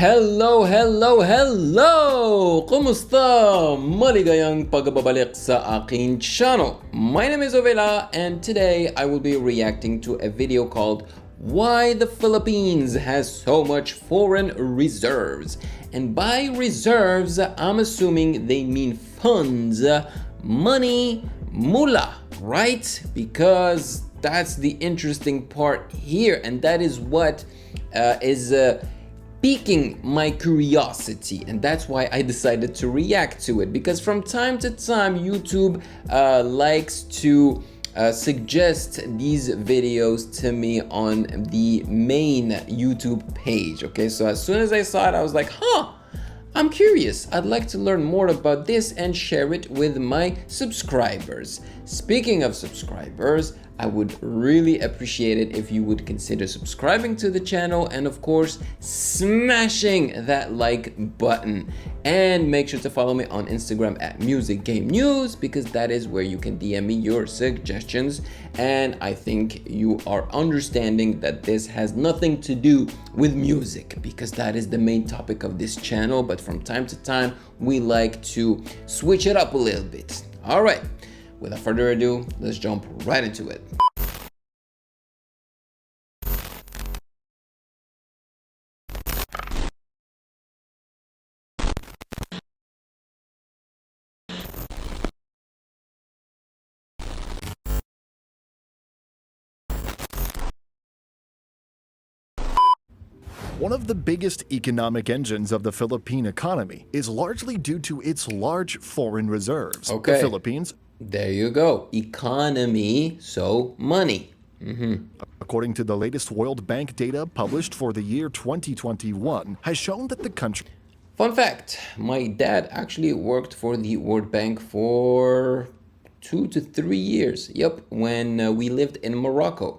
Hello, hello, hello! Kumusta? Maligayang pagbabalik sa aking channel. My name is Ovela and today I will be reacting to a video called Why the Philippines Has So Much Foreign Reserves. And by reserves, I'm assuming they mean funds, money, moolah, right? Because that's the interesting part here, and that is what is piquing my curiosity, and that's why I decided to react to it, because from time to time YouTube likes to suggest these videos to me on the main YouTube page. Okay, so as soon as I saw it, I was like, I'm curious. I'd like to learn more about this and share it with my subscribers. Speaking of subscribers, I would really appreciate it if you would consider subscribing to the channel and of course smashing that like button, and make sure to follow me on Instagram at Music Game News, because that is where you can DM me your suggestions. And I think you are understanding that this has nothing to do with music, because that is the main topic of this channel, but from time to time we like to switch it up a little bit. All right, without further ado, let's jump right into it. One of the biggest economic engines of the Philippine economy is largely due to its large foreign reserves. Okay. The Philippines, there you go. Economy, so money. according to the latest World Bank data published for the year 2021, has shown that the country... Fun fact, my dad actually worked for the World Bank for 2 to 3 years. Yep, when we lived in Morocco.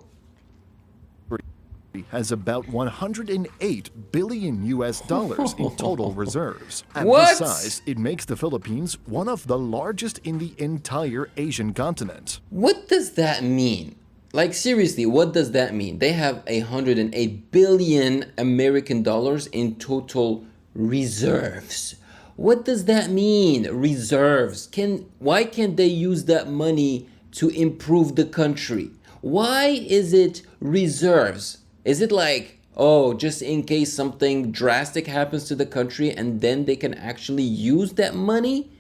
has about 108 billion US dollars in total reserves. At What? this size, it makes the Philippines one of the largest in the entire Asian continent. What does that mean? Like seriously, what does that mean? They have 108 billion American dollars in total reserves. What does that mean? Reserves. Why can't they use that money to improve the country? Why is it reserves? Is it like, oh, just in case something drastic happens to the country and then they can actually use that money?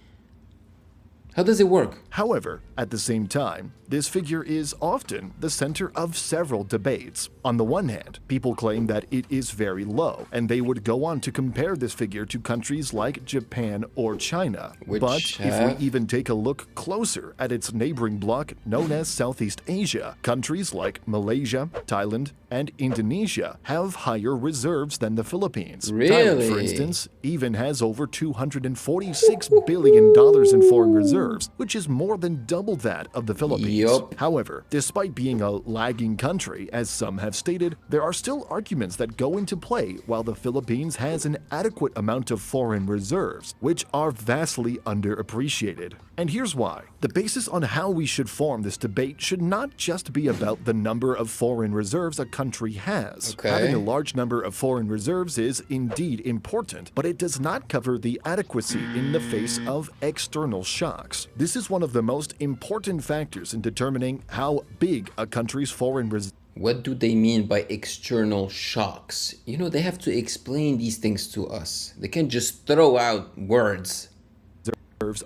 How does it work? However, at the same time, this figure is often the center of several debates. On the one hand, people claim that it is very low, and they would go on to compare this figure to countries like Japan or China. But if we even take a look closer at its neighboring bloc known as Southeast Asia, countries like Malaysia, Thailand, and Indonesia have higher reserves than the Philippines. Really? Thailand, for instance, even has over $246 billion in foreign reserves, which is more than double that of the Philippines. Yup. However, despite being a lagging country, as some have stated, there are still arguments that go into play while the Philippines has an adequate amount of foreign reserves, which are vastly underappreciated. And here's why. The basis on how we should form this debate should not just be about the number of foreign reserves a country has. Okay. Having a large number of foreign reserves is indeed important, but it does not cover the adequacy in the face of external shocks. This is one of the most important factors in determining how big a country's foreign reserves. What do they mean by external shocks? You know, they have to explain these things to us. They can't just throw out words.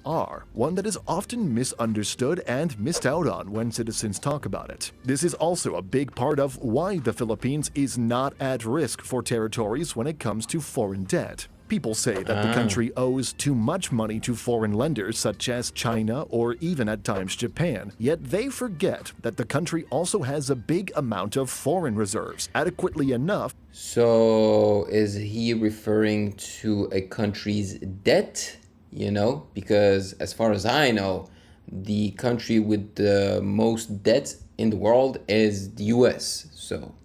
Are one that is often misunderstood and missed out on when citizens talk about it. This is also a big part of why the Philippines is not at risk for territories when it comes to foreign debt. People say that the country owes too much money to foreign lenders such as China or even at times Japan, yet they forget that the country also has a big amount of foreign reserves, adequately enough. So is he referring to a country's debt? You know, because as far as I know, the country with the most debt in the world is the US. So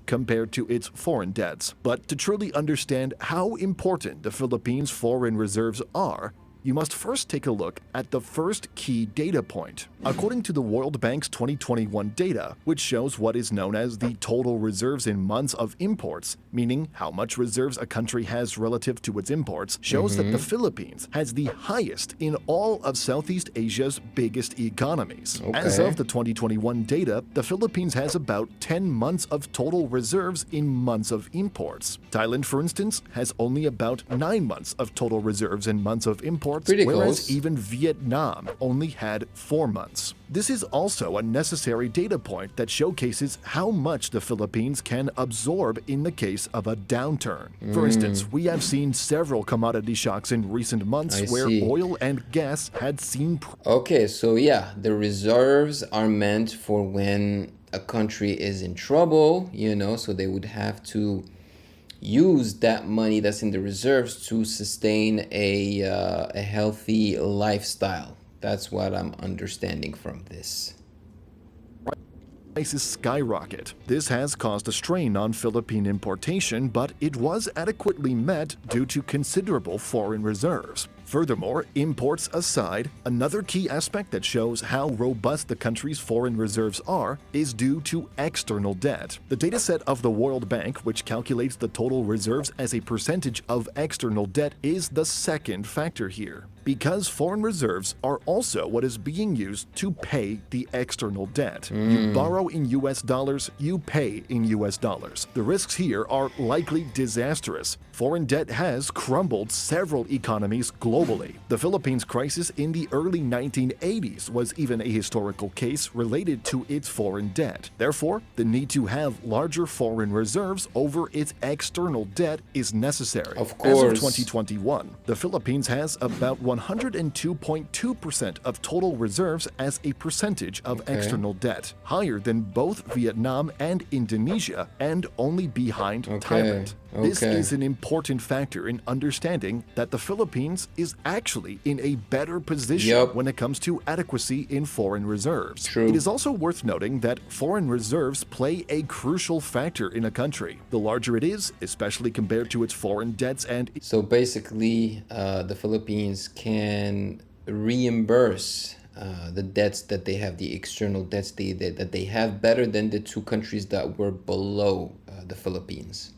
compared to its foreign debts. But to truly understand how important the Philippines' foreign reserves are, you must first take a look at the first key data point. According to the World Bank's 2021 data, which shows what is known as the total reserves in months of imports, meaning how much reserves a country has relative to its imports, shows that the Philippines has the highest in all of Southeast Asia's biggest economies. As of the 2021 data, the Philippines has about 10 months of total reserves in months of imports. Thailand, for instance, has only about 9 months of total reserves in months of imports, Pretty whereas close. even Vietnam only had 4 months. This is also a necessary data point that showcases how much the Philippines can absorb in the case of a downturn. For instance, we have seen several commodity shocks in recent months I where see. oil and gas had seen Okay, so yeah, the reserves are meant for when a country is in trouble, so they would have to use that money that's in the reserves to sustain a healthy lifestyle. That's what I'm understanding from this. prices skyrocket. This has caused a strain on Philippine importation, but it was adequately met due to considerable foreign reserves. Furthermore, imports aside, another key aspect that shows how robust the country's foreign reserves are is due to external debt. The dataset of the World Bank, which calculates the total reserves as a percentage of external debt, is the second factor here. Because foreign reserves are also what is being used to pay the external debt. You borrow in US dollars, you pay in US dollars. The risks here are likely disastrous. Foreign debt has crumbled several economies globally. The Philippines crisis in the early 1980s was even a historical case related to its foreign debt. Therefore, the need to have larger foreign reserves over its external debt is necessary. Of As of course. 2021, the Philippines has about 102.2% of total reserves as a percentage of external debt, higher than both Vietnam and Indonesia, and only behind Thailand. This Okay. is an important factor in understanding that the Philippines is actually in a better position Yup. when it comes to adequacy in foreign reserves. True. It is also worth noting that foreign reserves play a crucial factor in a country. The larger it is, especially compared to its foreign debts and So basically, the Philippines can reimburse the debts that they have, the external debts that they have, better than the two countries that were below the Philippines.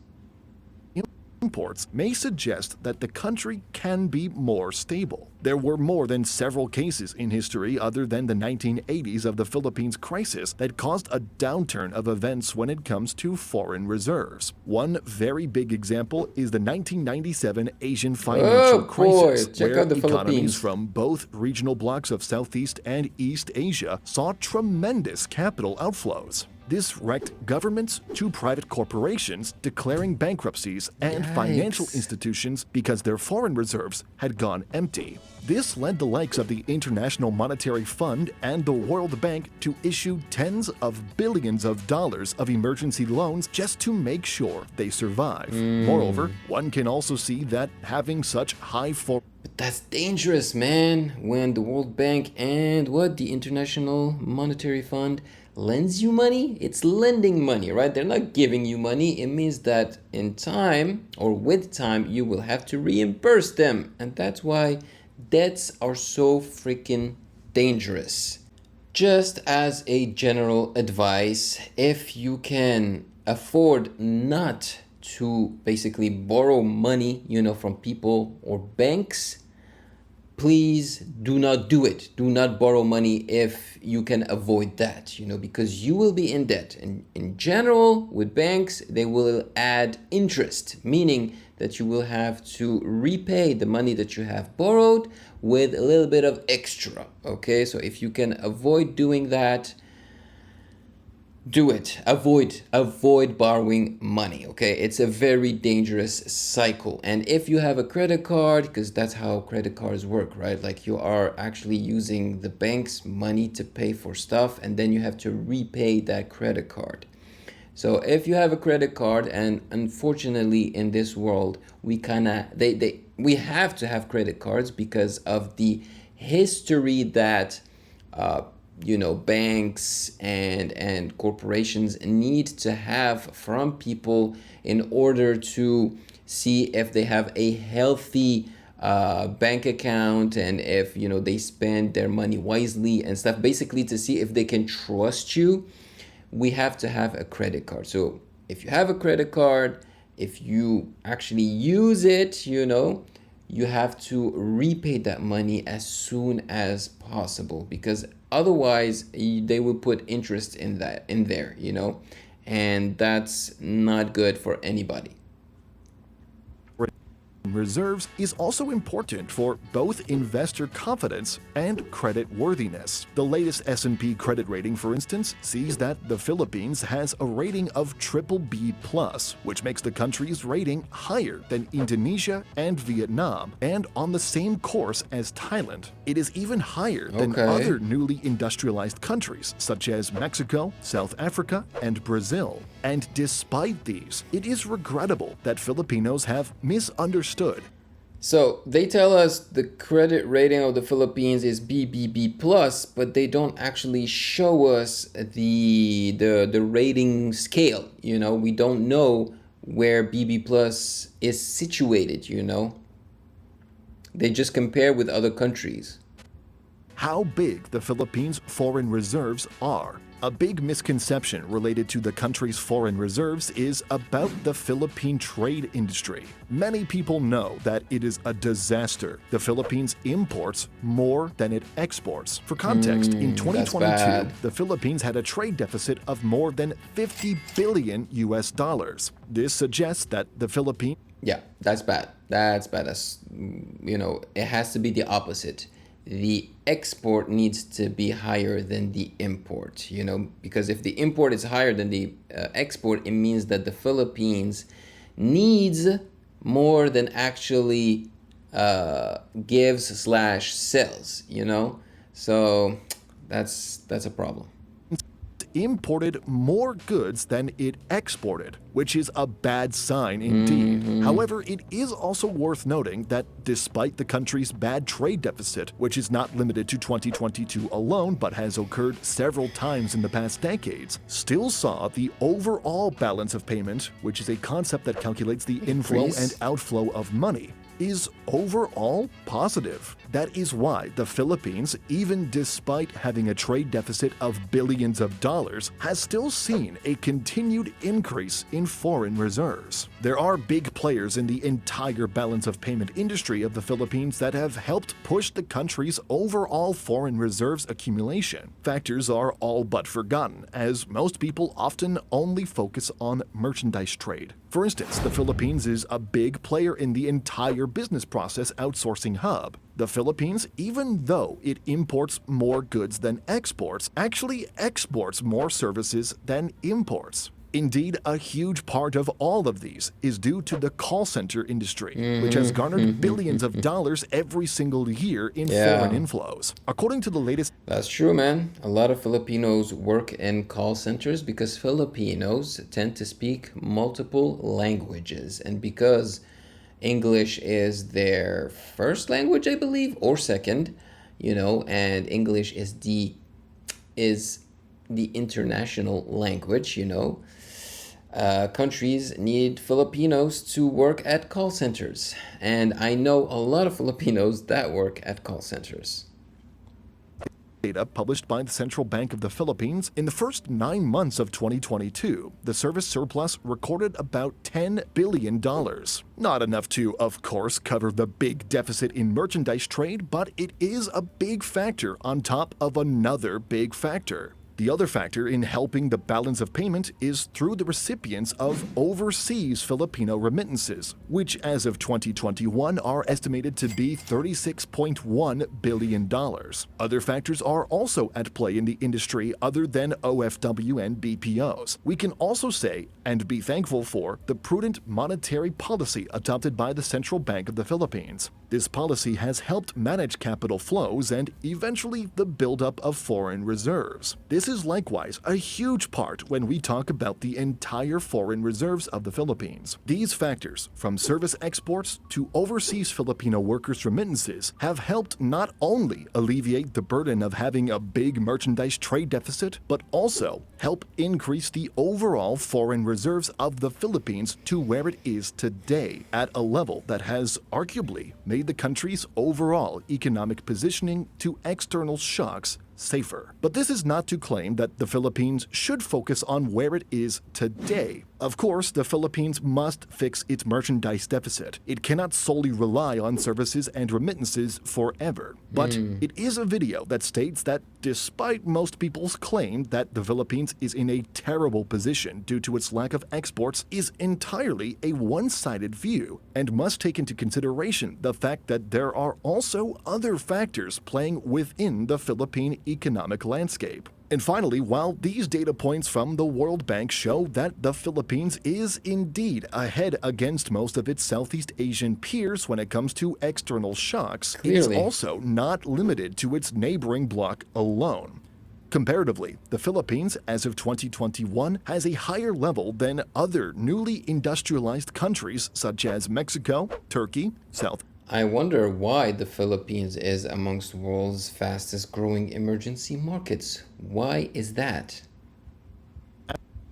imports may suggest that the country can be more stable. There were more than several cases in history other than the 1980s of the Philippines crisis that caused a downturn of events when it comes to foreign reserves. One very big example is the 1997 Asian financial boy, crisis, check where out the economies Philippines. from both regional blocs of Southeast and East Asia saw tremendous capital outflows. This wrecked governments to private corporations declaring bankruptcies and financial Yikes. institutions because their foreign reserves had gone empty. This led the likes of the International Monetary Fund and the World Bank to issue tens of billions of dollars of emergency loans just to make sure they survive. Moreover, one can also see that having such high foreign But that's dangerous, man. When the World Bank and the International Monetary Fund lends you money, it's lending money, right? They're not giving you money. It means that in time or with time, you will have to reimburse them. And that's why debts are so freaking dangerous. Just as a general advice, if you can afford not to basically borrow money, from people or banks, please do not do it. Do not borrow money if you can avoid that, because you will be in debt. And in general, with banks, they will add interest, meaning that you will have to repay the money that you have borrowed with a little bit of extra. Okay, so if you can avoid doing that, do it. Avoid borrowing money. Okay, it's a very dangerous cycle. And if you have a credit card, because that's how credit cards work, right? Like you are actually using the bank's money to pay for stuff, and then you have to repay that credit card. So if you have a credit card, and unfortunately in this world we we have to have credit cards because of the history that banks and corporations need to have from people in order to see if they have a healthy bank account and if they spend their money wisely and stuff. Basically, to see if they can trust you, we have to have a credit card. So if you have a credit card, if you actually use it, you have to repay that money as soon as possible, because otherwise they will put interest in there, and that's not good for anybody. Reserves is also important for both investor confidence and credit worthiness. The latest S&P credit rating, for instance, sees that the Philippines has a rating of BBB+, which makes the country's rating higher than Indonesia and Vietnam, and on the same course as Thailand. It is even higher than other newly industrialized countries, such as Mexico, South Africa, and Brazil. And despite these, it is regrettable that Filipinos have misunderstood. So they tell us the credit rating of the Philippines is BBB+, but they don't actually show us the rating scale. We don't know where BB+ is situated. They just compare with other countries. How big the Philippines' foreign reserves are. A big misconception related to the country's foreign reserves is about the Philippine trade industry. Many people know that it is a disaster. The Philippines imports more than it exports. For context, in 2022, the Philippines had a trade deficit of more than $50 billion. This suggests that the Philippines... Yeah, that's bad. That's bad. It has to be the opposite. The export needs to be higher than the import, because if the import is higher than the export, it means that the Philippines needs more than actually gives/sells, so that's a problem. Imported more goods than it exported, which is a bad sign indeed. However, it is also worth noting that despite the country's bad trade deficit, which is not limited to 2022 alone but has occurred several times in the past decades, still saw the overall balance of payment, which is a concept that calculates the inflow and outflow of money, is overall positive. That is why the Philippines, even despite having a trade deficit of billions of dollars, has still seen a continued increase in foreign reserves. There are big players in the entire balance of payment industry of the Philippines that have helped push the country's overall foreign reserves accumulation. Factors are all but forgotten, as most people often only focus on merchandise trade. For instance, the Philippines is a big player in the entire business process outsourcing hub. The Philippines, even though it imports more goods than exports, actually exports more services than imports. Indeed, a huge part of all of these is due to the call center industry, which has garnered billions of dollars every single year in foreign inflows. According to the latest... That's true, man. A lot of Filipinos work in call centers because Filipinos tend to speak multiple languages, and because English is their first language, I believe, or second, and English is the international language, countries need Filipinos to work at call centers. And I know a lot of Filipinos that work at call centers. Data published by the Central Bank of the Philippines, in the first 9 months of 2022, the service surplus recorded about $10 billion. Not enough to, of course, cover the big deficit in merchandise trade, but it is a big factor on top of another big factor. The other factor in helping the balance of payment is through the recipients of overseas Filipino remittances, which as of 2021 are estimated to be $36.1 billion. Other factors are also at play in the industry other than OFW and BPOs. We can also say, and be thankful for, the prudent monetary policy adopted by the Central Bank of the Philippines. This policy has helped manage capital flows and eventually the buildup of foreign reserves. This is likewise a huge part when we talk about the entire foreign reserves of the Philippines. These factors, from service exports to overseas Filipino workers' remittances, have helped not only alleviate the burden of having a big merchandise trade deficit, but also help increase the overall foreign reserves of the Philippines to where it is today, at a level that has arguably made made the country's overall economic positioning to external shocks safer. But this is not to claim that the Philippines should focus on where it is today. Of course, the Philippines must fix its merchandise deficit. It cannot solely rely on services and remittances forever. But it is a video that states that despite most people's claim that the Philippines is in a terrible position due to its lack of exports, is entirely a one-sided view and must take into consideration the fact that there are also other factors playing within the Philippine economic landscape. And finally, while these data points from the World Bank show that the Philippines is indeed ahead against most of its Southeast Asian peers when it comes to external shocks, it is also not limited to its neighboring bloc alone. Comparatively, the Philippines, as of 2021, has a higher level than other newly industrialized countries such as Mexico, Turkey, South I wonder why the Philippines is amongst the world's fastest growing emergency markets. Why is that?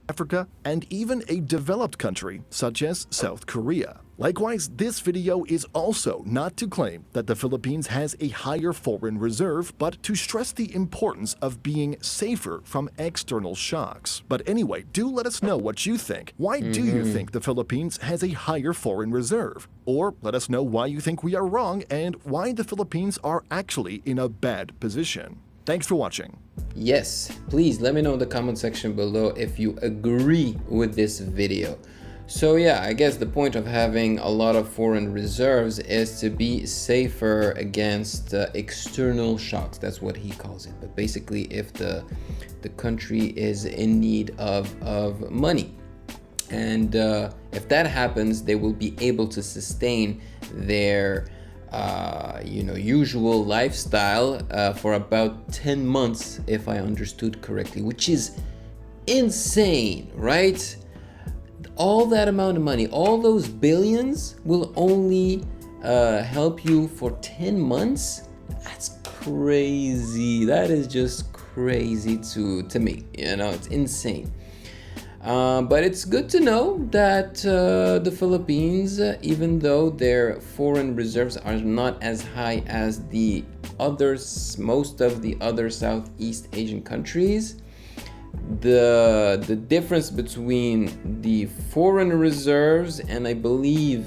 Africa, and even a developed country such as South Korea. Likewise, this video is also not to claim that the Philippines has a higher foreign reserve, but to stress the importance of being safer from external shocks. But anyway, do let us know what you think. Why do you think the Philippines has a higher foreign reserve? Or let us know why you think we are wrong and why the Philippines are actually in a bad position. Thanks for watching. Yes, please let me know in the comment section below if you agree with this video. So yeah, I guess the point of having a lot of foreign reserves is to be safer against external shocks. That's what he calls it. But basically, if the country is in need of money, and if that happens, they will be able to sustain their usual lifestyle for about 10 months, if I understood correctly, which is insane, right? All that amount of money, all those billions will only help you for 10 months? That's crazy. That is just crazy to me. It's insane. But it's good to know that the Philippines, even though their foreign reserves are not as high as the others, most of the other Southeast Asian countries, the difference between the foreign reserves and I believe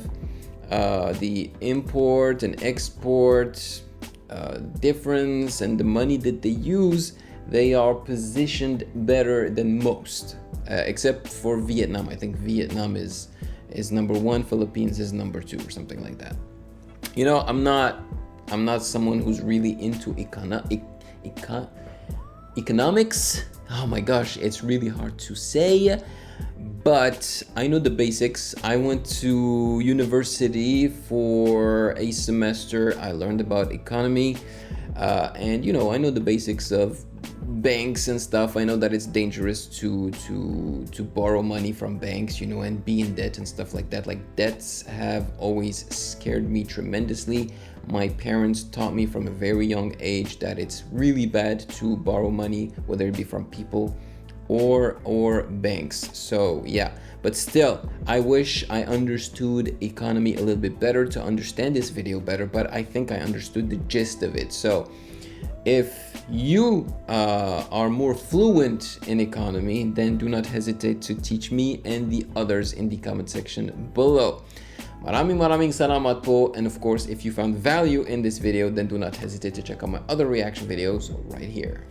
the import and export difference and the money that they use, they are positioned better than most. Except for Vietnam. I think Vietnam is number one, Philippines is number two or something like that. I'm not someone who's really into economics. Oh my gosh, it's really hard to say, but I know the basics. I went to university for a semester. I learned about economy, and I know the basics of banks and stuff. I know that it's dangerous to borrow money from banks, and be in debt and stuff like that. Like, debts have always scared me tremendously. My parents taught me from a very young age that it's really bad to borrow money, whether it be from people or banks. So yeah, but still, I wish I understood economy a little bit better to understand this video better, but I think I understood the gist of it. So if you are more fluent in economy, then do not hesitate to teach me and the others in the comment section below. Maraming salamat po. And of course, if you found value in this video, then do not hesitate to check out my other reaction videos right here.